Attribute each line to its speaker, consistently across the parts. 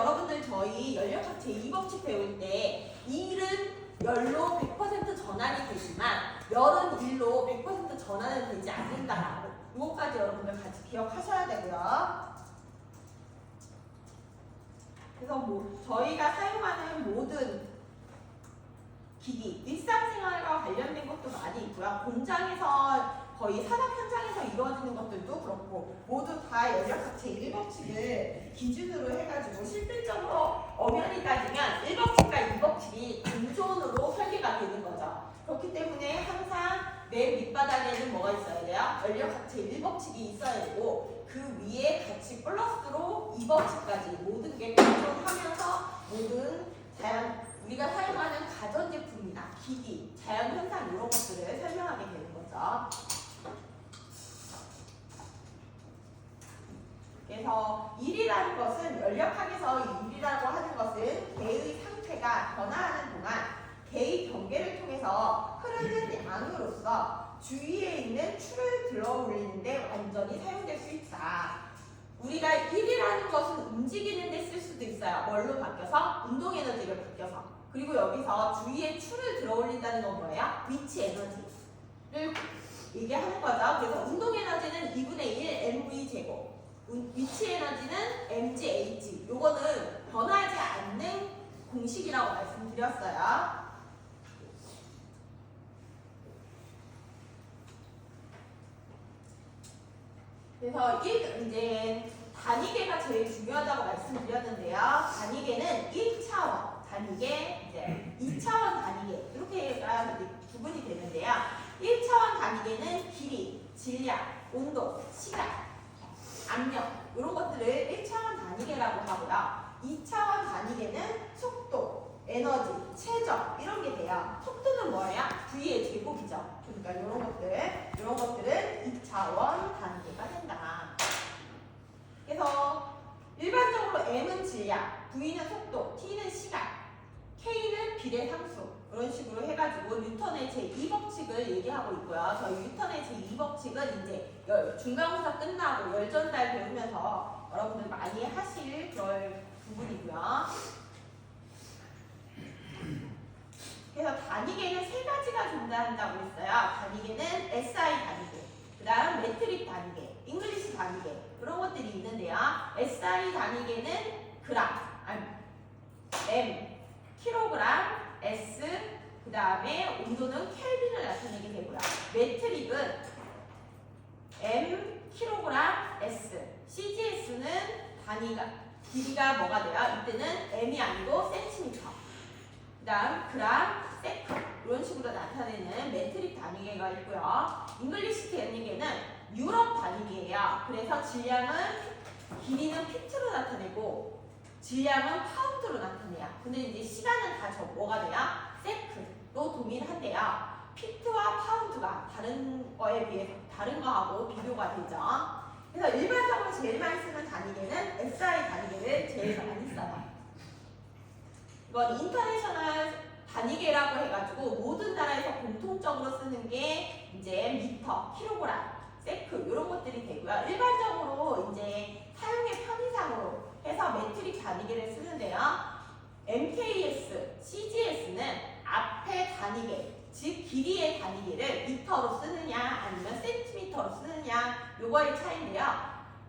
Speaker 1: 여러분들 저희 연력학 제2법칙 배울 때 일은 열로 100% 전환이 되지만 열은 일로 100% 전환은 되지 않는다라고 이것까지 여러분들 같이 기억하셔야 되고요. 그래서 뭐 저희가 사용하는 모든 기기, 일상생활과 관련된 것도 많이 있고요. 공장에서 거의 산업 현장에서 이루어지는 것들도 그렇고 모두 다 연력학 제1법칙을 기준으로 해가지고 실질적으로 엄연히 따지면 1법칙과 2법칙이 공존으로 설계가 되는 거죠. 그렇기 때문에 항상 내 밑바닥에는 뭐가 있어야 돼요? 연력학 제1법칙이 있어야 되고 그 위에 같이 플러스로 2법칙까지 모든 게 공존하면서 모든 우리가 사용하는 가전제품이나 기기, 자연현상 이런 것들을 설명하게 되는 거죠. 그래서 일이라는 것은 연력학에서 일이라고 하는 것은 개의 상태가 변화하는 동안 개의 경계를 통해서 흐르는 양으로서 주위에 있는 추를 들어올리는데 완전히 사용될 수 있다. 우리가 일이라는 것은 움직이는 데 쓸 수도 있어요. 뭘로 바뀌어서? 운동에너지를 바뀌어서. 그리고 여기서 주위에 추를 들어올린다는 건 뭐예요? 위치 에너지를 얘기하는 거죠. 그래서 운동에너지는 2분의 1 mv 제곱, 위치 에너지는 mgh. 요거는 변하지 않는 공식이라고 말씀드렸어요. 그래서 이제 단위계가 제일 중요하다고 말씀드렸는데요. 단위계는 1차원 단위계, 이제 2차원 단위계 이렇게가 구분이 되는데요. 1차원 단위계는 길이, 질량, 온도, 시간, 압력 이런 것들을 1차원 단위계라고 하고요. 2차원 단위계는 속도, 에너지, 체적 이런 게 돼요. 속도는 뭐예요? V의 제곱이죠. 그러니까 이런 것들은 2차원 단위계가 된다. 그래서 일반적으로 M은 질량, V는 속도, T는 시간, K는 비례 상수 이런 식으로 해가지고 뉴턴의 제2법칙을 얘기하고 있고요. 저희 뉴턴의 제2법칙은 이제 중간고사 끝나고 열전달 배우면서 여러분들 많이 하실 그럴 부분이고요. 그래서 단위계는 세 가지가 존재한다고 했어요. 단위계는 SI 단위계, 그 다음 메트릭 단위계, 잉글리시 단위계 그런 것들이 있는데요. SI 단위계는 M, 킬로그램, S, 그 다음에 온도는 켈빈을 나타내게 되고요. 메트릭은 M, 킬로그램, S, CGS는 길이가 뭐가 돼요? 이때는 M이 아니고 센티미터, 그 다음 그램, 세크 이런 식으로 나타내는 메트릭 단위계가 있고요. 잉글리시 단위계는 유럽 단위계예요. 그래서 질량은 길이는 피트로 나타내고 질량은 파운드로 나타내요. 근데 이제 시간은 다 뭐가 돼요? 세크로 동일한데요. 피트와 파운드가 다른 거에 비해서 다른 거하고 비교가 되죠. 그래서 일반적으로 제일 많이 쓰는 단위계는 SI 단위계를 제일 많이 써요. 이건 인터내셔널 단위계라고 해가지고 모든 나라에서 공통적으로 쓰는 게 이제 미터, 킬로그램, 세크 이런 것들이 되고요. 일반적으로 이제 사용의 편의상으로 해서 메트릭 단위계를 쓰는데요. MKS, CGS는 앞에 단위계, 즉 길이의 단위계를 미터로 쓰느냐 아니면 센티미터로 쓰느냐 요거의 차이인데요.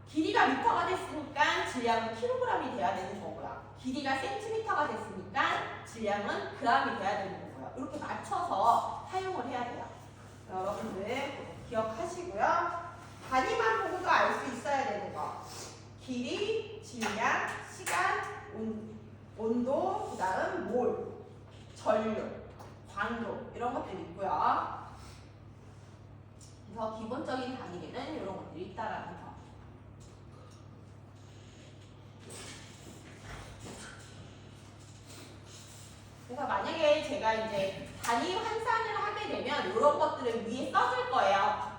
Speaker 1: 길이가 미터가 됐으니까 질량은 킬로그램이 돼야 되는 거고요. 길이가 센티미터가 됐으니까 질량은 그램이 돼야 되는 거고요. 이렇게 맞춰서 사용을 해야 돼요. 여러분들 기억하시고요. 단위만 보고도 알 수 있어야 되는 거. 길이, 질량, 시간, 온도, 그 다음 몰, 전류, 광도 이런 것들이 있고요. 그래서 기본적인 단위계는 이런 것들이 있다라는 거. 그래서 만약에 제가 이제 단위 환산을 하게 되면 이런 것들을 위에 써줄 거예요.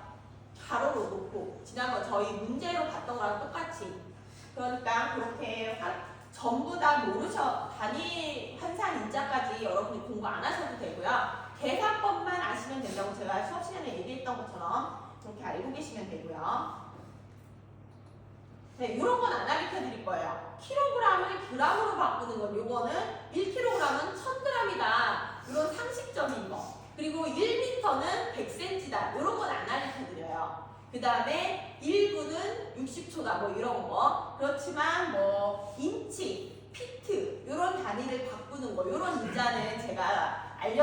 Speaker 1: 가로로 놓고 지난번 저희 문제로 봤던 거랑 똑같이. 그러니까 그렇게 전부 다 단위 환산 인자까지 여러분이 공부 안 하셔도 되고요. 계산법만 아시면 된다고 제가 수업 시간에 얘기했던 것처럼 그렇게 알고 계시면 되고요. 네, 이런 건 안 가르쳐 드릴 거예요. 킬로그램을 그램으로 바꾸는 건 요거는 1kg은 1000g이다. 이런 상식적인 거. 그리고 1m는 100cm다. 이런 건 안 알려드려요. 그 다음에 1분은 60초다. 뭐 이런 거. 그렇지만 뭐 인치, 피트 이런 단위를 바꾸는 거. 이런 인자는 제가 다리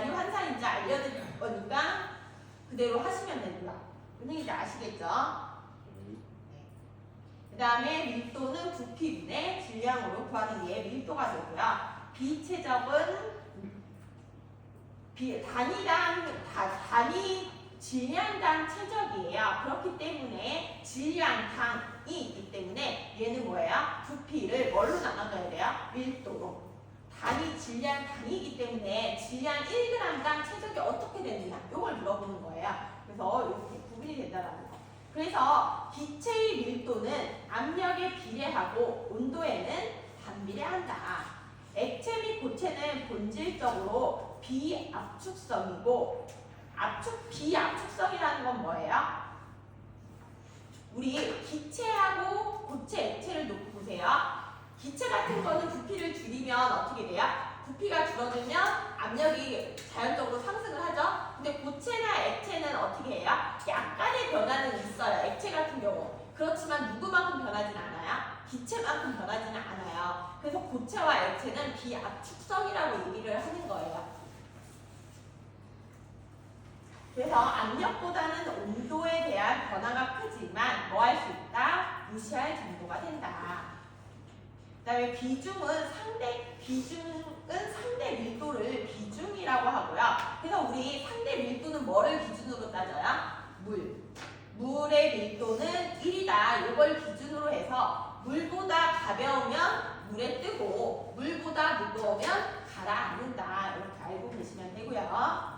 Speaker 1: 환산 인자 알려드릴 거니까 그대로 하시면 됩니다. 선생님들 아시겠죠? 그 다음에 밀도는 부피분의 질량으로 구하는 게 밀도가 되고요. 비체적은 단위 질량당 최적이에요. 그렇기 때문에 질량당이 있기 때문에 얘는 뭐예요? 부피를 뭘로 나눠줘야 돼요? 밀도로. 단위 질량당이기 때문에 질량 1g당 최적이 어떻게 되느냐 이걸 물어보는 거예요. 그래서 이렇게 구분이 된다는 거. 그래서 기체의 밀도는 압력에 비례하고 온도에는 반비례한다. 액체 및 고체는 본질적으로 비압축성이고 비압축성이라는 건 뭐예요? 우리 기체하고 고체, 액체를 놓고 보세요. 기체 같은 거는 부피를 줄이면 어떻게 돼요? 부피가 줄어들면 압력이 자연적으로 상승을 하죠. 근데 고체나 액체는 어떻게 해요? 약간의 변화는 있어요. 액체 같은 경우. 그렇지만 누구만큼 변하진 않아요? 기체만큼 변하지는 않아요. 그래서 고체와 액체는 비압축성이라고 얘기를 하는 거예요. 그래서 압력보다는 온도에 대한 변화가 크지만 뭐 할 수 있다? 무시할 정도가 된다. 그 다음에 비중은 상대 밀도를 비중이라고 하고요. 그래서 우리 상대 밀도는 뭐를 기준으로 따져요? 물의 밀도는 1이다. 이걸 기준으로 해서 물보다 가벼우면 물에 뜨고 물보다 무거우면 가라앉는다. 이렇게 알고 계시면 되고요.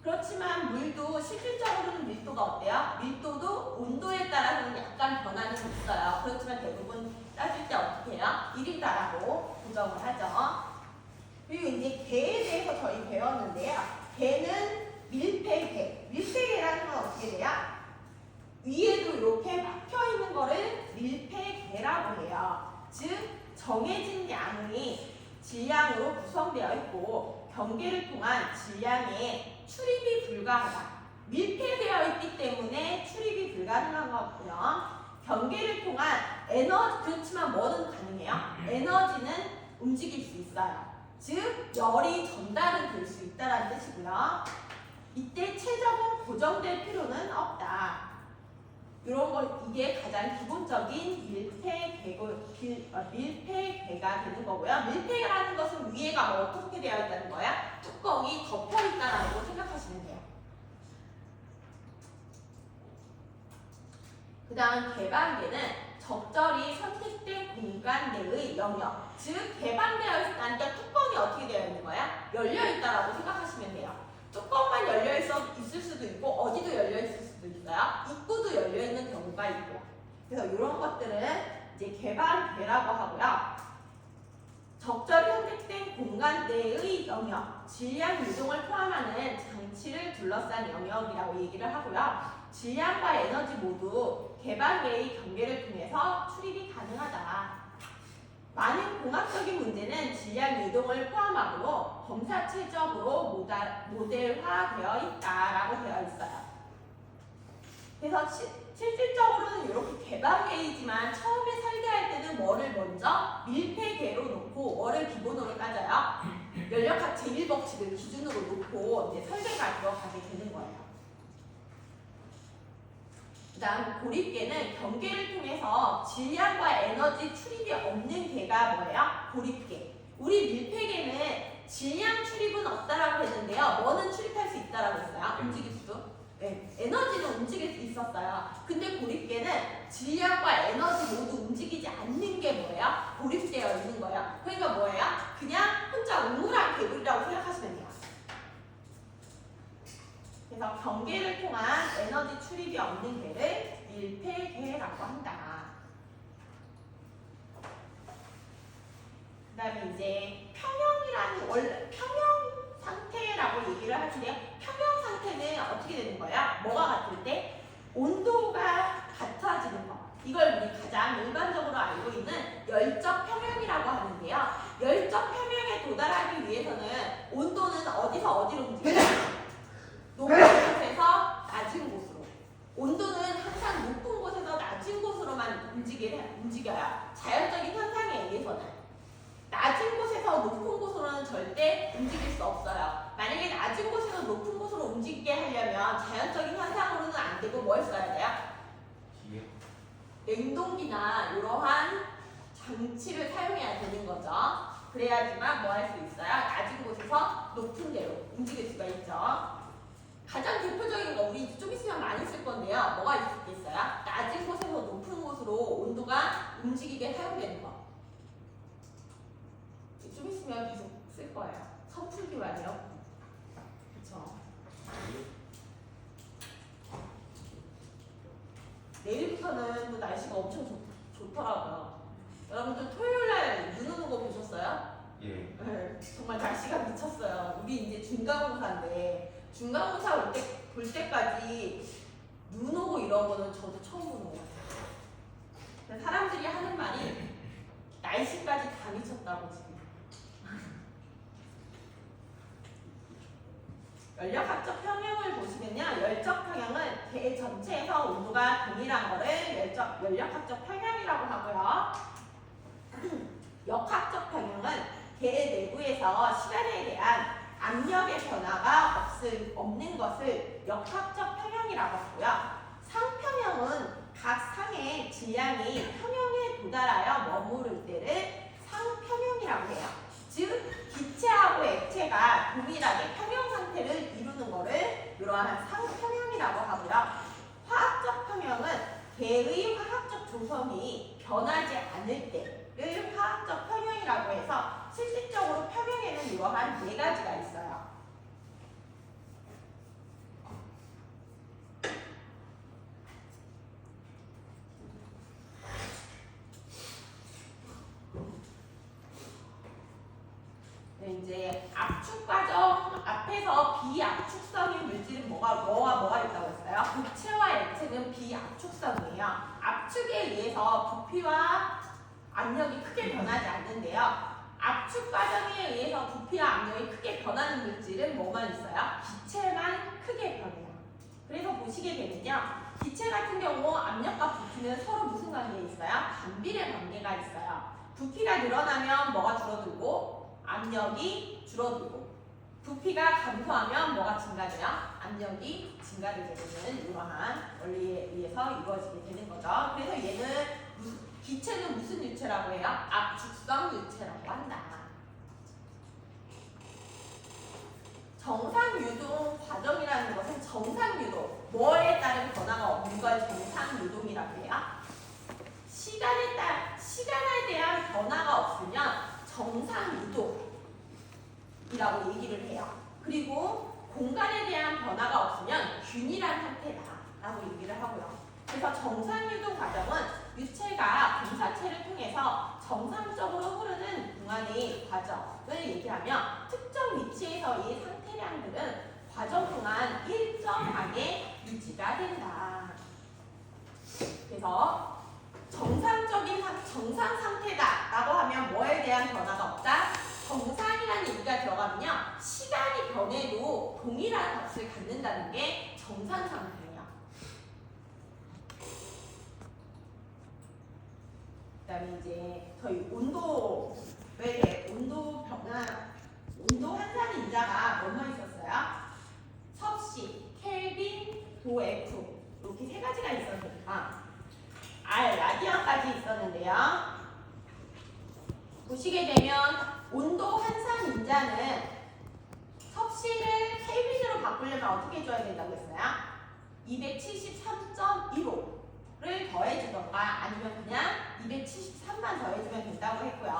Speaker 1: 그렇지만 물도 실질적으로는 밀도가 어때요? 밀도도 온도에 따라서는 약간 변화는 있어요. 그렇지만 대부분 따질 때 어떻게 해요? 1이다라고 고정을 하죠. 그리고 이제 개에 대해서 저희 배웠는데요. 개는 밀폐개. 밀폐개라는 건 어떻게 돼요? 위에도 이렇게 막혀 있는 거를 밀폐개라고 해요. 즉 정해진 양의 질량으로 구성되어 있고 경계를 통한 질량에 출입이 불가하다. 밀폐되어 있기 때문에 출입이 불가능한 거고요. 경계를 통한 그렇지만 뭐는 가능해요? 에너지는 움직일 수 있어요. 즉 열이 전달은 될 수 있다는 뜻이고요. 이때 최적은 고정될 필요는 없다. 이런 거 이게 가장 기본적인 밀폐괴가 되는 거고요. 밀폐라는 것은 위에가 뭐 어떻게 되어 있다는 거야? 뚜껑이 덮여 있다라고 생각하시면 돼요. 그 다음 개방계는 적절히 선택된 공간 내의 영역. 즉 개방되어 있다니까 뚜껑이 어떻게 되어 있는 거야? 열려 있다라고 생각하시면 돼요. 뚜껑만 열려 있을 수도 있고 어디도 열려 있을 수도 있어요. 입구도 열려 있는 경우가 있고. 그래서 이런 것들은 이제 개방계라고 하고요. 적절히 선택된 공간 내의 영역, 질량 유동을 포함하는 장치를 둘러싼 영역이라고 얘기를 하고요. 질량과 에너지 모두 개방계의 경계를 통해서 출입이 가능하다. 많은 공학적인 문제는 질량 유동을 포함하고 검사체적으로 모델화되어 있다라고 되어 있어요. 그래서 실질적으로는 이렇게 개방계이지만 처음에 설계할 때는 뭐를 먼저 밀폐계로 놓고 뭐를 기본으로 따져요? 연력학 제1법칙을 기준으로 놓고 이제 설계가 들어가게 되는 거예요. 그 다음 고립계는 경계를 통해서 질량과 에너지 출입이 없는 계가 뭐예요? 고립계. 우리 밀폐계는 질량 출입은 없다라고 했는데요. 뭐는 출입할 수 있다라고 했어요? 움직일 수. 네, 에너지는 움직일 수 있었어요. 근데 고립계는 질량과 에너지 모두 움직이지 않는 게 뭐예요? 고립되어 있는 거예요. 그러니까 뭐예요? 그냥 혼자 우물한 개구리라고 생각하시면 돼요. 그래서 경계를 통한 에너지 출입이 없는 계를 밀폐계라고 한다. 그 다음에 이제 평형이라는 원래 평형 상태라고 얘기를 하는데요. 평형 상태는 어떻게 되는 거야? 뭐가 같을 때? 온도가 같아지는 거. 이걸 우리 가장 일반적으로 알고 있는 열적 평형이라고 하는데요. 열적 평형에 도달하기 위해서는 온도는 어디서 어디로 움직여요? 높은 곳에서 낮은 곳으로. 온도는 항상 높은 곳에서 낮은 곳으로만 움직여요. 자연적인 현상에 의해서는. 낮은 곳에서 높은 곳으로는 절대 움직일 수 없어요. 만약에 낮은 곳에서 높은 곳으로 움직이게 하려면 자연적인 현상으로는 안 되고 뭘 써야 돼요? 냉동기나 이러한 장치를 사용해야 되는 거죠. 그래야지만 뭐 할 수 있어요? 낮은 곳에서 높은 데로 움직일 수가 있죠. 가장 대표적인 거 우리 좀 있으면 많이 쓸 건데요. 뭐가 있겠어요? 낮은 곳에서 높은 곳으로 온도가 움직이게 사용되는 거. 좀 있으면 계속 쓸 거예요. 선풍기 말이요. 그쵸? 내일부터는 또 날씨가 엄청 좋더라고요. 여러분들 토요일날 눈 오는 거 보셨어요?
Speaker 2: 예.
Speaker 1: 네, 정말 날씨가 미쳤어요. 우리 이제 중간고사인데 중간고사 볼 때까지 눈 오고 이런 거는 저도 처음 보는 것 같아요. 사람들이 하는 말이 날씨까지 다 미쳤다고 지금. 열역학적 평형을 보시면요. 열적 평형은 개 전체에서 온도가 동일한 거를 열역학적 평형이라고 하고요. 역학적 평형은 개 내부에서 시간에 대한 압력의 변화가 없는 것을 역학적 평형이라고 하고요. 상평형은 각 상의 질량이 평형에 도달하여 머무를 때를 상평형이라고 해요. 즉 기체하고 액체가 동일하게 평형 상태를 이루는 것을 이러한 상평형이라고 하고요. 화학적 평형은 개의 화학적 조성이 변하지 않을 때를 화학적 평형이라고 해서 실질적으로 평형에는 이러한 네 가지가 있어요. 이제 압축 과정 앞에서 비압축성인 물질은 뭐가 있다고 했어요? 고체와 액체는 비압축성이에요. 압축에 의해서 부피와 압력이 크게 변하지 않는데요. 압축 과정에 의해서 부피와 압력이 크게 변하는 물질은 뭐만 있어요? 기체만 크게 변해요. 그래서 보시게 되면요. 기체 같은 경우 압력과 부피는 서로 무슨 관계에 있어요? 반비례 관계가 있어요. 부피가 늘어나면 뭐가 줄어들고 압력이 줄어들고 부피가 감소하면 뭐가 증가돼요? 압력이 증가되게 되는 이러한 원리에 의해서 이루어지게 되는 거죠. 그래서 얘는 기체는 무슨 유체라고 해요? 압축성 유체라고 한다. 정상유동 과정이라는 것은 정상유동, 뭐에 따른 변화가 없는 걸 정상유동이라고 해요? 시간에 대한 변화가 없으면 정상유동이라고 얘기를 해요. 그리고 공간에 대한 변화가 없으면 균일한 상태다라고 얘기를 하고요. 그래서 정상유동 과정은 유체가 분사체를 통해서 정상적으로 흐르는 동안의 과정을 얘기하며 특정 위치에서의 상태량들은 과정 동안 일정하게 유지가 된다. 그래서 정상 상태다라고 하면 뭐에 대한 변화가 없다? 정상이라는 얘기가 들어가면요. 시간이 변해도 동일한 값을 갖는다는 게 정상 상태예요. 그다음에 이제 저희 온도에 대해 온도 변화, 온도 환산 인자가 뭐뭐 있었어요? 섭씨, 켈빈, 도F 이렇게 세 가지가 있었으니까 R, 라디안까지 있었는데요. 보시게 되면 온도 환산 인자는 섭씨를 켈빈으로 바꾸려면 어떻게 해줘야 된다고 했어요? 273.15를 더해주던가 아니면 그냥 273만 더해주면 된다고 했고요.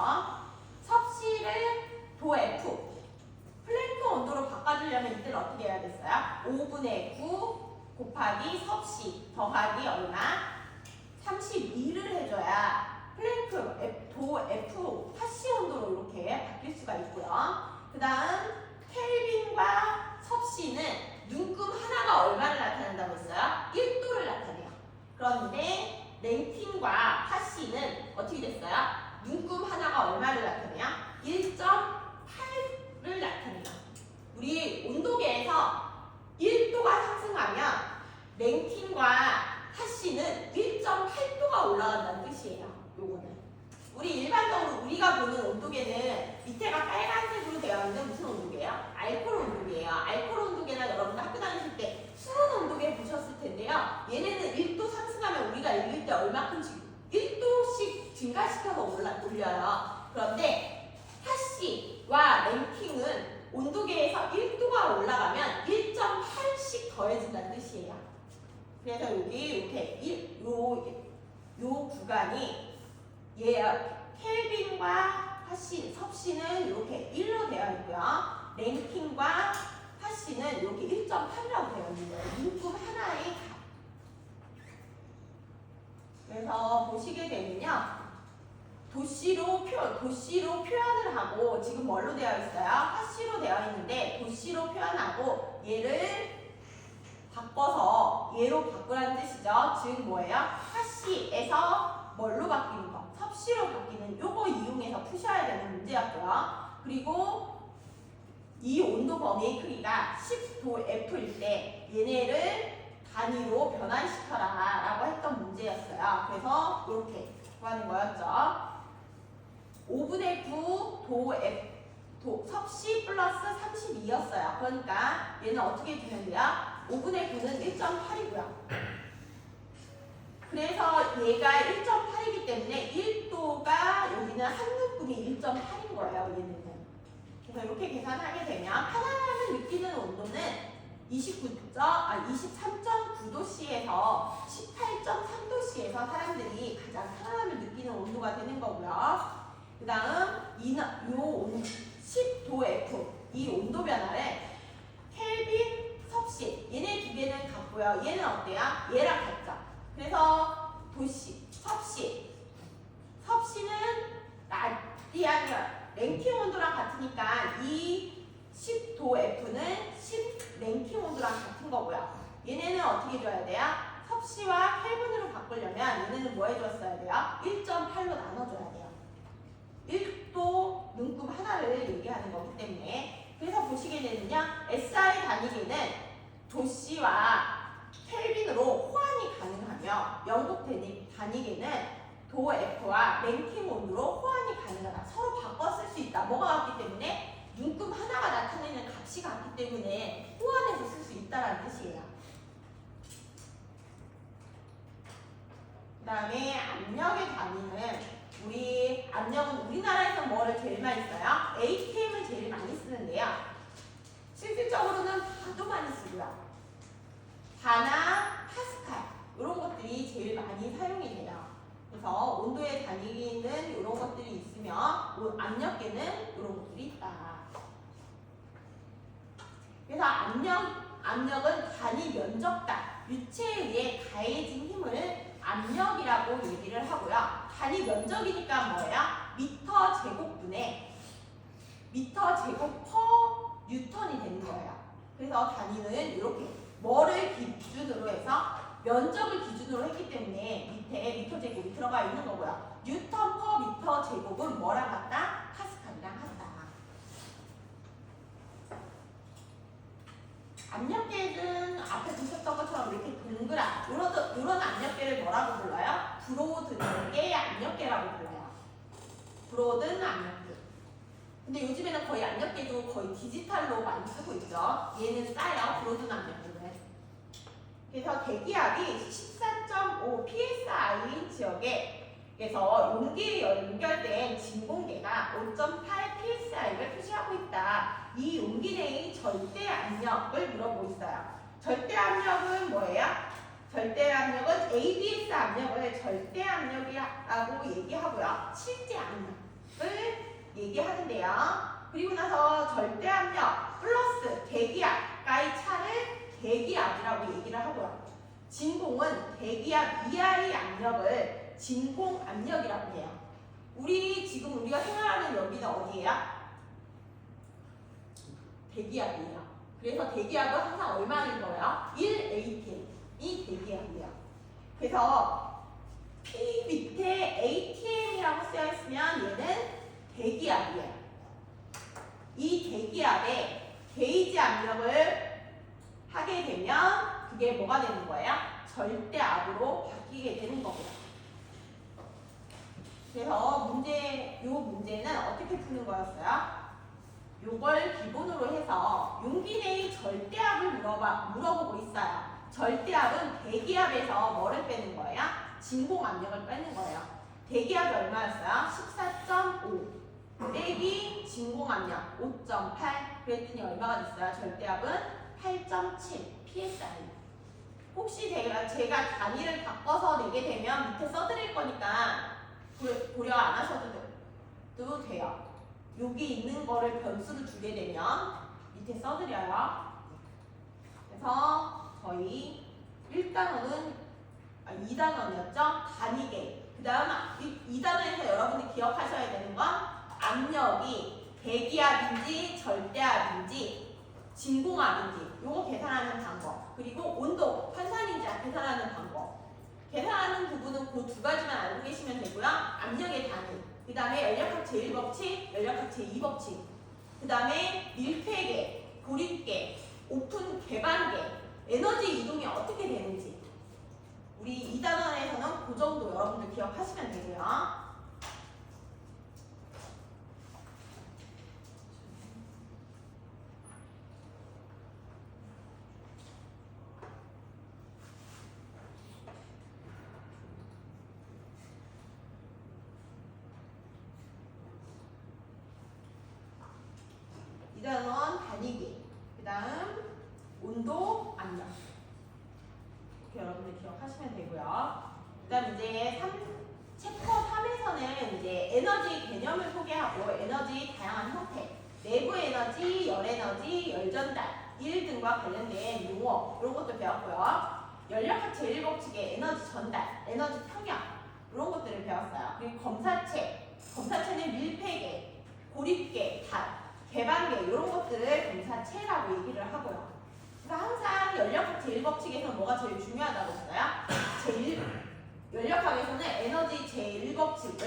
Speaker 1: 섭씨를 도F, 플랭크 온도로 바꿔주려면 이때는 어떻게 해야겠어요? 5분의 9 곱하기 섭씨 더하기 얼마? 32를 해줘야 플랭크, 도 F, 화씨 온도로 이렇게 바뀔 수가 있고요. 그 다음 켈빈과 섭씨는 눈금 하나가 얼마를 나타낸다고 했어요? 1도를 나타내요. 그런데 랭틴과 화씨는 어떻게 됐어요? 우리 일반적으로 우리가 보는 온도계는 밑에가 빨간색으로 되어 있는 무슨 온도계예요? 알코올 온도계예요. 알코올 온도계나 여러분들 학교 다니실 때 수은 온도계 보셨을 텐데요. 얘네는 1도 상승하면 우리가 읽을 때 얼마큼씩 1도씩 증가시켜서 올려요. 그런데 하씨와 랭킹은 온도계에서 1도가 올라가면 1.8씩 더해진다는 뜻이에요. 그래서 여기 이렇게 요 구간이 켈빈과 하씨, 섭씨는 이렇게 1로 되어 있고요. 랭킹과 하씨는 이렇게 1.8이라고 되어 있는 거예요. 인품 하나의 값. 그래서 보시게 되면요. 도씨로 표현을 하고 지금 뭘로 되어 있어요? 하씨로 되어 있는데 도씨로 표현하고 얘를 바꿔서 얘로 바꾸라는 뜻이죠. 즉 뭐예요? 하씨에서 뭘로 바뀌는 거? 섭씨로 바뀌는 요거 이용해서 푸셔야 되는 문제였고요. 그리고 이 온도 범위의 크기가 10도 F일 때 얘네를 단위로 변환시켜라 라고 했던 문제였어요. 그래서 이렇게 구하는 거였죠. 5분의 9 섭씨 플러스 32였어요. 그러니까 얘는 어떻게 주면 돼요? 5분의 9는 1.8이고요. 그래서 얘가 1.8이기 때문에 1도가 여기는 한 눈금이 1.8인 거예요. 얘는. 그래서 이렇게 계산하게 되면 편안함을 느끼는 온도는 23.9도씨에서 18.3도씨에서 사람들이 가장 편안함을 느끼는 온도가 되는 거고요. 그 다음 10도 F 이 온도 변화를 켈빈, 섭씨 얘네 두 개는 같고요. 얘는 어때요? 얘랑 같죠. 그래서 섭씨는 라디안열 랭킹 온도랑 같으니까 이 10도 F는 10 랭킹 온도랑 같은 거고요. 얘네는 어떻게 줘야 돼요? 섭씨와 켈빈으로 바꾸려면 얘네는 뭐 해줬어야 돼요? 1.8로 나눠줘야 돼요. 1도 눈금 하나를 얘기하는 거기 때문에. 그래서 보시게 되면요. SI 단위계는 도씨와 켈빈으로 호환이 가능하며 영국 단위계는 도 F와 랭킹 온도로 호환이 가능하다. 서로 바꿔 쓸 수 있다. 뭐가 같기 때문에? 눈금 하나가 나타내는 값이 같기 때문에 호환해서 쓸 수 있다는 뜻이에요. 그 다음에 압력의 단위는 압력은 우리나라에서 뭐를 제일 많이 써요? ATM을 제일 많이 쓰는데요. 실질적으로는 바도 많이 쓰고요. 바나 파스칼 이런 것들이 제일 많이 사용이 돼요. 그래서 온도의 단위는 이런 것들이 있으며 압력계는 이런 것들이 있다. 그래서 압력은 단위 면적당 유체에 의해 가해진 힘을 압력이라고 얘기를 하고요. 단위 면적이니까 뭐예요? 미터 제곱분에 미터 제곱 퍼 뉴턴이 되는 거예요. 그래서 단위는 이렇게 뭐를 기준으로 해서 면적을 기준으로 했기 때문에 밑에 미터 제곱이 들어가 있는 거고요. 뉴턴 퍼 미터 제곱은 뭐랑 같다? 파스칼이랑 같다. 압력계는 앞에 보셨던 것처럼 이렇게 동그란 이런 압력계를 뭐라고 불러요? 브로드의 압력계라고 불러요. 브로든 압력계. 근데 요즘에는 거의 압력계도 거의 디지털로 많이 쓰고 있죠. 얘는 싸요. 브로든 압력계는. 그래서 대기압이 14.5 psi 지역에서 용기에 연결된 진공계가 5.8 psi를 표시하고 있다. 이 용기 내의 절대 압력을 물어보고 있어요. 절대 압력은 뭐예요? 절대 압력은 ABS 압력을 절대 압력이라고 얘기하고요. 실제 압력을 얘기하는데요. 그리고 나서 절대 압력 플러스 대기압과의 차를 대기압이라고 얘기를 하고요. 진공은 대기압 이하의 압력을 진공 압력이라고 해요. 지금 우리가 생활하는 여기는 어디예요? 대기압이에요. 그래서 대기압은 항상 얼마인 거예요? 1atm이 대기압이에요. 그래서 P 밑에 atm이라고 쓰여 있으면 얘는 대기압이에요. 이 대기압에 게이지 압력을 하게 되면 그게 뭐가 되는 거예요? 절대압으로 바뀌게 되는 거고요. 그래서 요 문제는 어떻게 푸는 거였어요? 요걸 기본으로 해서 용기 내의 절대압을 물어보고 있어요. 절대압은 대기압에서 뭐를 빼는 거예요? 진공 압력을 빼는 거예요. 대기압이 얼마였어요? 14.5 빼기 진공 압력 5.8 그랬더니 얼마가 됐어요? 절대압은 8.7 psi. 혹시 제가 단위를 바꿔서 내게 되면 밑에 써드릴 거니까 고려 안 하셔도 돼요. 여기 있는 거를 변수를 주게 되면 밑에 써드려요. 그래서 저희 1단원은 2단원이었죠? 단위계. 그 다음 2단원에서 여러분이 기억하셔야 되는 건 압력이 대기압인지 절대압인지 진공압인지 요거 계산하는 방법, 그리고 온도 환산인지 계산하는 방법. 계산하는 부분은 그 두 가지만 알고 계시면 되고요. 압력의 단위, 그 다음에 연력학 제1법칙, 연력학 제2법칙, 그 다음에 밀폐계, 고립계, 오픈 개방계, 에너지 이동이 어떻게 되는지 우리 2단원에서는 그 정도 여러분들 기억하시면 되고요. 단위기, 그 다음 온도, 압력 이렇게 여러분들 기억하시면 되고요. 그 다음 이제 챕터 3에서는 이제 에너지 개념을 소개하고 에너지 다양한 형태, 내부 에너지, 열 에너지, 열 전달, 일 등과 관련된 용어 이런 것도 배웠고요. 연력학 제1법칙의 에너지 전달, 에너지 평형 이런 것들을 배웠어요. 그리고 검사체는 밀폐계, 고립계, 개방계 이런 것들을 검사체라고 얘기를 하고요. 그러니까 항상 연력학 제1법칙에서 뭐가 제일 중요하다고 했어요? 연력학에서는 에너지 제1법칙,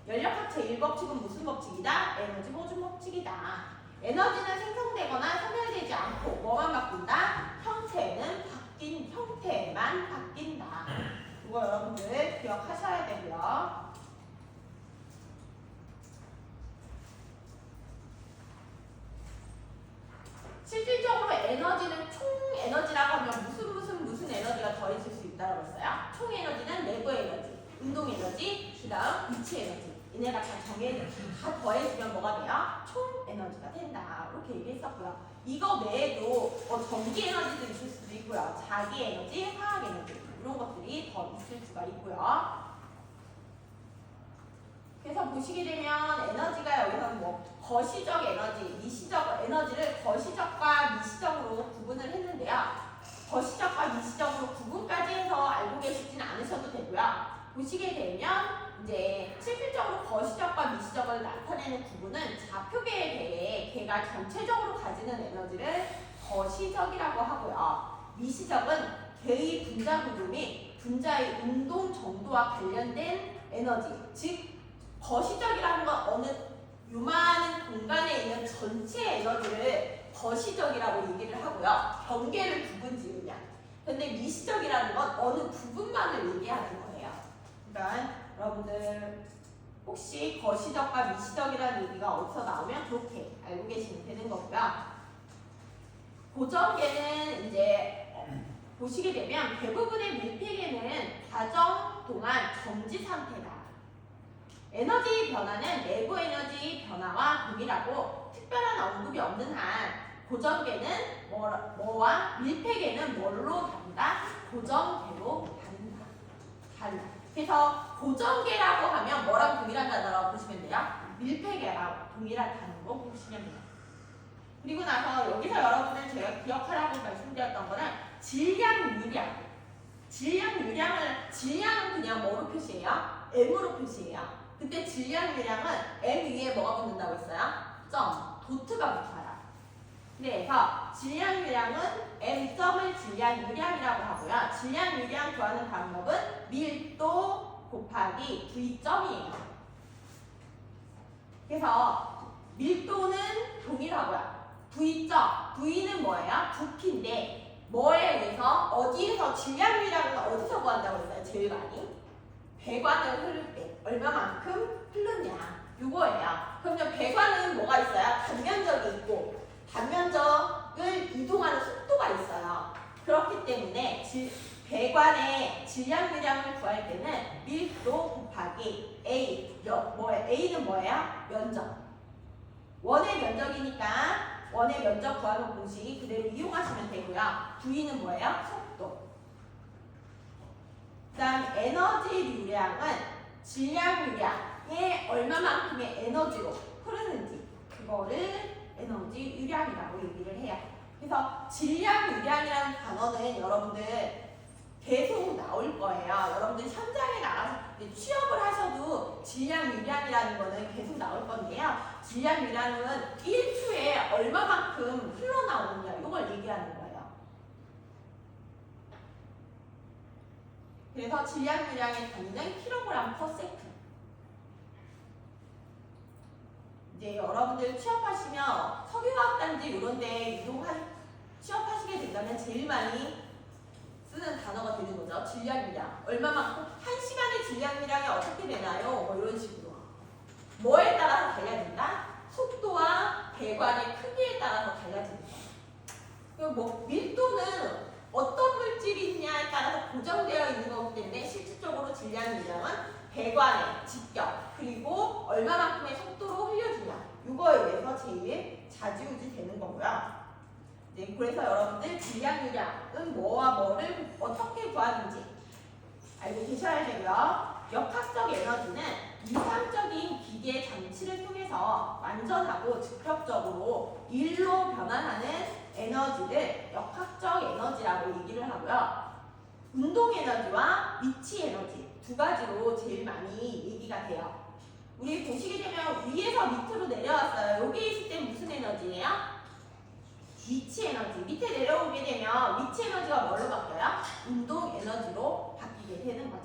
Speaker 1: 연력학 제1법칙은 무슨 법칙이다? 에너지 보존 법칙이다. 에너지는 생성되거나 소멸되지 않고 뭐만 바뀐다? 형태만 바뀐다. 이거 여러분들 기억하셔야 되고요. 실질적으로 에너지는 총 에너지라고 하면 무슨 에너지가 더해질 수 있다고 했어요? 총 에너지는 내부 에너지, 운동 에너지, 그 다음 위치 에너지. 얘네가 다 더해지면 뭐가 돼요? 총 에너지가 된다. 이렇게 얘기했었고요. 이거 외에도 전기 에너지도 있을 수도 있고요. 자기 에너지, 화학 에너지 이런 것들이 더 있을 수가 있고요. 그래서 보시게 되면 에너지가 여기서 뭐 거시적 에너지, 미시적 에너지를 거시적과 미시적으로 구분을 했는데요. 거시적과 미시적으로 구분까지 해서 알고 계시진 않으셔도 되고요. 보시게 되면 이제 실질적으로 거시적과 미시적을 나타내는 구분은 좌표계에 대해 걔가 전체적으로 가지는 에너지를 거시적이라고 하고요. 미시적은 걔의 분자 구조 및 분자의 운동 정도와 관련된 에너지, 즉 거시적이라는 건 어느 요만한 공간에 있는 전체 에너지를 거시적이라고 얘기를 하고요. 경계를 구분 지으냐. 근데 미시적이라는 건 어느 부분만을 얘기하는 거예요. 그러니까 여러분들 혹시 거시적과 미시적이라는 얘기가 어디서 나오면 그렇게 알고 계시면 되는 거고요. 고정계는 이제 보시게 되면 대부분의 밀폐계는 과정 동안 정지 상태다. 에너지 변화는 내부 에너지 변화와 동일하고 특별한 언급이 없는 한 고정계는 뭐와 밀폐계는 뭘로 다른다? 고정계로 다른다. 그래서 고정계라고 하면 뭐랑 동일한 단어라고 보시면 돼요? 밀폐계라고 동일한 단어로 보시면 돼요. 그리고 나서 여기서 여러분들 제가 기억하라고 말씀드렸던 거는 질량 유량은 그냥 뭐로 표시해요? M으로 표시해요. 그때 질량 유량은 M 위에 뭐가 붙는다고 했어요? 도트가 붙어요. 그래서 질량 유량은 M점을 질량 유량이라고 하고요. 질량 유량 구하는 방법은 밀도 곱하기 V점이에요. 그래서 밀도는 동일하고요. V는 뭐예요? 부피인데 뭐에 의해서 어디에서 질량 유량은 어디서 구한다고 했어요? 제일 많이? 배관을 흐를 때. 얼마만큼 흐르냐 이거예요. 그러면 배관은 뭐가 있어요? 단면적이 있고 단면적을 이동하는 속도가 있어요. 그렇기 때문에 배관의 질량유량을 구할 때는 밀도 곱하기 A A는 뭐예요? 면적. 원의 면적이니까 원의 면적 구하는 공식 그대로 이용하시면 되고요. V는 뭐예요? 속도. 그 다음 에너지유량은 질량유량에 얼마만큼의 에너지로 흐르는지 그거를 에너지유량이라고 얘기를 해요. 그래서 질량유량이라는 단어는 여러분들 계속 나올 거예요. 여러분들 현장에 나가서 취업을 하셔도 질량유량이라는 거는 계속 나올 건데요. 질량유량은 1초에 얼마만큼 흘러나오느냐 이걸 얘기하는 거예요. 그래서 질량유량의 단위는 kg/s. 이제 여러분들 취업하시면 석유화학단지 이런 데 취업하시게 된다면 제일 많이 쓰는 단어가 되는 거죠. 질량유량. 얼마만큼? 1시간의 질량유량이 어떻게 되나요? 뭐 이런 식으로. 뭐에 따라서 달라진다? 속도와 배관의 크기에 따라서 달라진다. 그리고 뭐 밀도는 어떤 물질이 있냐에 따라서 고정되어 있는 거기 때문에 실질적으로 질량유량은 배관의 직격 그리고 얼마만큼의 속도로 흘려주냐 이거에 의해서 제일 좌지우지 되는 거고요. 네, 그래서 여러분들 질량유량은 뭐와 뭐를 어떻게 구하는지 알고 계셔야 되고요. 역학적 에너지는 이상적인 기계 장치를 통해서 완전하고 즉각적으로 일로 변환하는 에너지를 역학적 에너지라고 얘기를 하고요. 운동 에너지와 위치 에너지 두 가지로 제일 많이 얘기가 돼요. 우리 보시게 되면 위에서 밑으로 내려왔어요. 여기 있을 때 무슨 에너지예요? 위치 에너지. 밑에 내려오게 되면 위치 에너지가 뭘로 바뀌어요? 운동 에너지로 바뀌게 되는 거죠.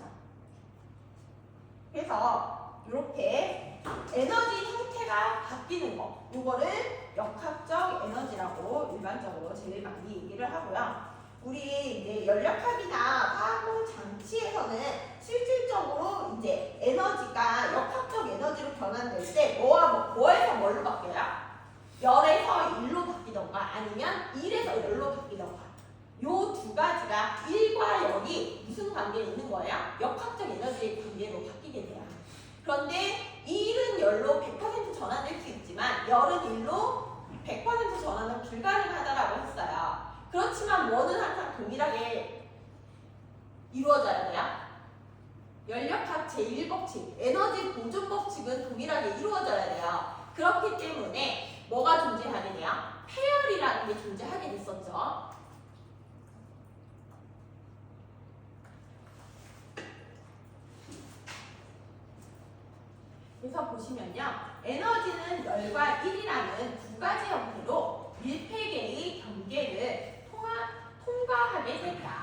Speaker 1: 그래서 이렇게 에너지 형태가 바뀌는 거 이거를 역학적 에너지라고 일반적으로 제일 많이 얘기를 하고요. 우리 이제 연력학이나 화학공 장치에서는 실질적으로 이제 에너지가 역학적 에너지로 변환될 때 뭐에서 뭘로 바뀌어요? 열에서 일로 바뀌던가 아니면 1에서 열로 바뀌던가 요 두 가지가 1과 열이 무슨 관계에 있는 거예요? 역학적 에너지의 관계로 바뀌게 돼요. 그런데 1은 열로 100% 전환될 수 있지만 열은 1로 100% 전환은 불가능하다라고 했어요. 그렇지만 뭐는 항상 동일하게 이루어져야 돼요. 연력학 제1법칙, 에너지 보존 법칙은 동일하게 이루어져야 돼요. 그렇기 때문에 뭐가 존재하게 돼요? 폐열이라는 게 존재하게 됐었죠. 그래서 보시면요. 에너지는 열과 1이라는 두 가지 형태로 밀폐계의 경계를 통과하게 된다.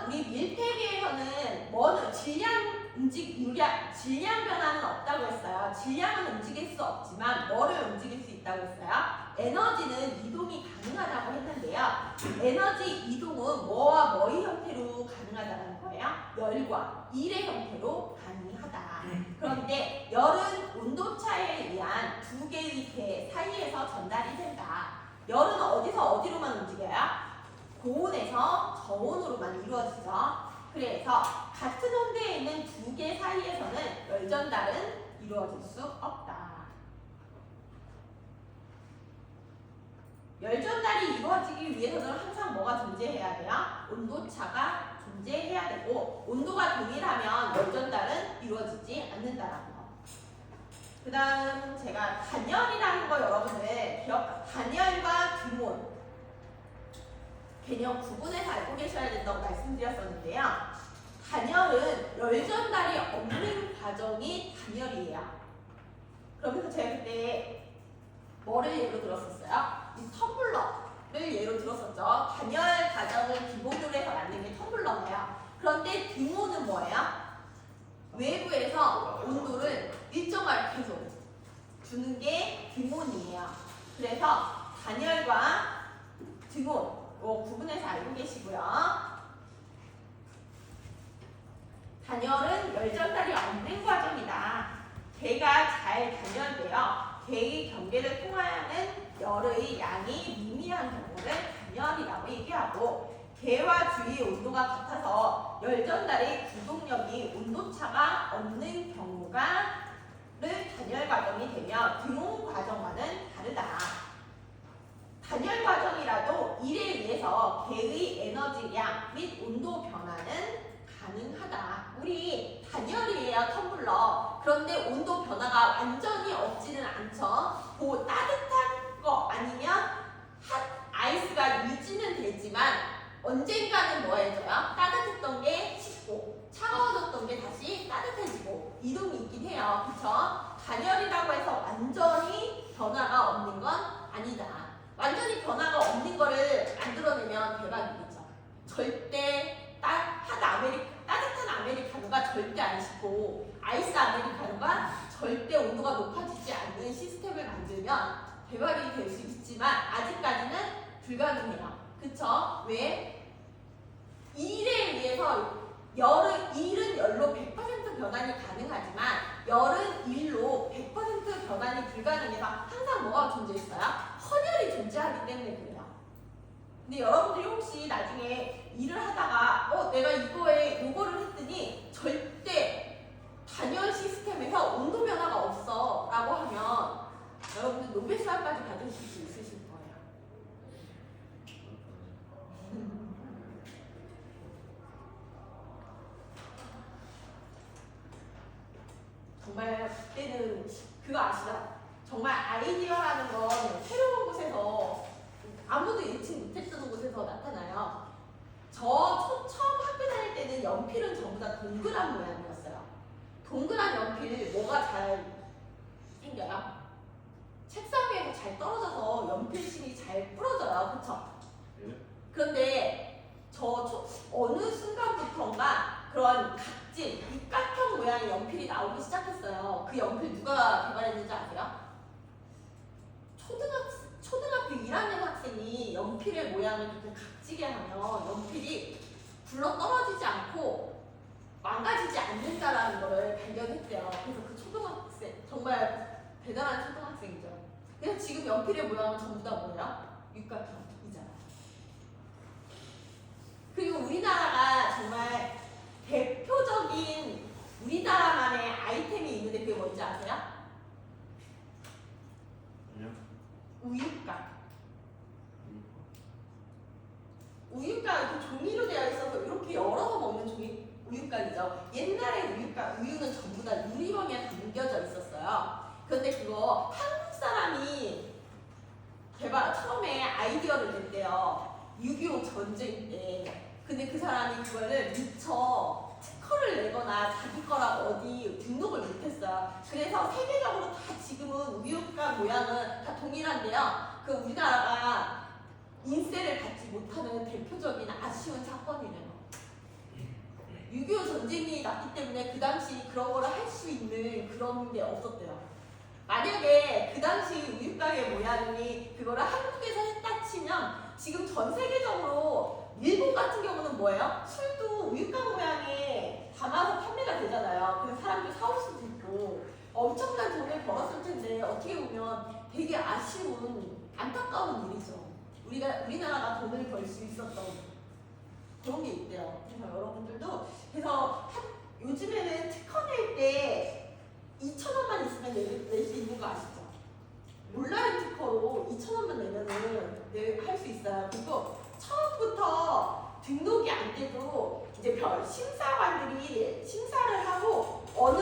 Speaker 1: 우리 밀폐계에서는 뭐는 질량 변화는 없다고 했어요. 질량은 움직일 수 없지만 뭐를 움직일 수 있다고 했어요? 에너지는 이동이 가능하다고 했는데요. 에너지 이동은 뭐와 뭐의 형태로 가능하다는 거예요? 열과 일의 형태로 가능하다. 그런데 열은 온도차에 의한 두 개의 계 사이에서 전달이 된다. 열은 어디서 어디로만 움직여요? 고온에서 저온으로만 이루어지죠. 그래서 같은 온도에 있는 두 개 사이에서는 열 전달은 이루어질 수 없다. 열 전달이 이루어지기 위해서는 항상 뭐가 존재해야 돼요? 온도차가 존재해야 되고 온도가 동일하면 열 전달은 이루어지지 않는다라는 거. 그 다음 제가 단열이라는 거 여러분들 단열과 드몬 개념 구분해서 알고 계셔야 된다고 말씀드렸었는데요. 단열은 열 전달이 없는 과정이 단열이에요. 그러면서 제가 그때 뭐를 예로 들었었어요? 이 텀블러를 예로 들었었죠. 단열 과정을 기본으로 해서 만든 게 텀블러예요. 그런데 드몬은 뭐예요? 외부에서 온도를 일정하게 계속 주는 게 드몬이에요. 그래서 단열과 드몬 구분해서 알고 계시고요. 단열은 열 전달이 없는 과정이다. 개가 잘 단열되어 개의 경계를 통하는 열의 양이 미미한 경우를 단열이라고 얘기하고, 개와 주위의 온도가 같아서 열 전달의 구동력이 온도차가 없는 경우가 단열 과정이 되며 등온 과정과는 다르다. 단열 과정이라도 일에 의해서 개의 에너지량 및 온도 변화는 가능하다. 우리 단열이에요, 텀블러. 그런데 온도 변화가 완전히 없지는 않죠. 그 따뜻한 거 아니면 핫 아이스가 유지는 되지만 언젠가는 뭐 해줘요? 따뜻했던 게 식고 차가워졌던 게 다시 따뜻해지고 이동이 있긴 해요. 그쵸? 단열이라고 해서 완전히 변화가 없는 건 아니다. 완전히 변화가 없는 거를 만들어내면 대박이겠죠. 절대 따뜻한 아메리카노가 절대 안 식고 아이스 아메리카노가 절대 온도가 높아지지 않는 시스템을 만들면 대박이 될 수 있지만 아직까지는 불가능해요. 그쵸? 왜? 일에 의해서 일은 열로 100% 변환이 가능하지만 열은 일로 100% 변환이 불가능해서 항상 뭐가 존재했어요? 헌열이 존재하기 때문에 그래요. 근데 여러분들이 혹시 나중에 일을 하다가 내가 요거를 했더니 절대 단열 시스템에서 온도 변화가 없어 라고 하면 여러분들 노벨상까지 받으실 수 있으실 거예요. 정말 그때는 그거 아시죠? 정말 아이디어라는 건 새로운 곳에서 아무도 예측 못했던 곳에서 나타나요. 처음 학교 다닐 때는 연필은 전부 다 동그란 모양이었어요. 동그란 연필 뭐가 잘 생겨요? 책상 위에서 잘 떨어져서 연필심이 잘 부러져요. 그쵸? 그런데 어느 순간부터인가 그런 각진, 육각형 모양의 연필이 나오기 시작했어요. 그 연필 누가 개발했는지 아세요? 초등학교 1학년 학생이 연필의 모양을 그렇게 각지게 하면 연필이 굴러 떨어지지 않고 망가지지 않는다라는 거를 발견했대요. 그래서 그 초등학생, 정말 대단한 초등학생이죠. 그래서 지금 연필의 모양은 전부 다 뭐예요? 육각형이잖아요. 그리고 우리나라가 정말 대표적인 우리나라만의 아이템이 있는데 그게 뭔지 아세요? 우유곽. 우유곽 이렇게 종이로 되어 있어서 이렇게 열어서 먹는 우유곽이죠. 옛날에 우유는 전부 다 유리병에 담겨져 있었어요. 그런데 그거 한국 사람이 처음에 아이디어를 냈대요. 6.25 전쟁 때. 근데 그 사람이 그거를 미처 특허를 내거나 자기 거라고 어디 등록을 못했어요. 그래서 세계적으로 다 지금은 우유곽 모양은 다 동일한데요. 그 우리나라가 인세를 받지 못하는 대표적인 아쉬운 사건이래요. 6.25 전쟁이 났기 때문에 그 당시 그런 거를 할 수 있는 그런 게 없었대요. 만약에 그 당시 우유곽의 모양이 그거를 한국에서 했다 치면 지금 전 세계적으로 일본 같은 경우는 뭐예요? 술도 우유곽 모양에 담아서 판매가 되잖아요. 그래서 사람들이 사올 수도 있고 엄청난 돈을 벌었을 텐데 어떻게 보면 되게 아쉬운 안타까운 일이죠. 우리나라가 돈을 벌 수 있었던 그런 게 있대요. 그래서 여러분들도 요즘에는 특허 낼 때 2,000원만 있으면 낼 수 있는 거 아시죠? 온라인 특허로 2,000원만 내면은 할 수 있어요. 그리고 처음부터 등록이 안 돼도 이제 심사관들이 심사를 하고 어느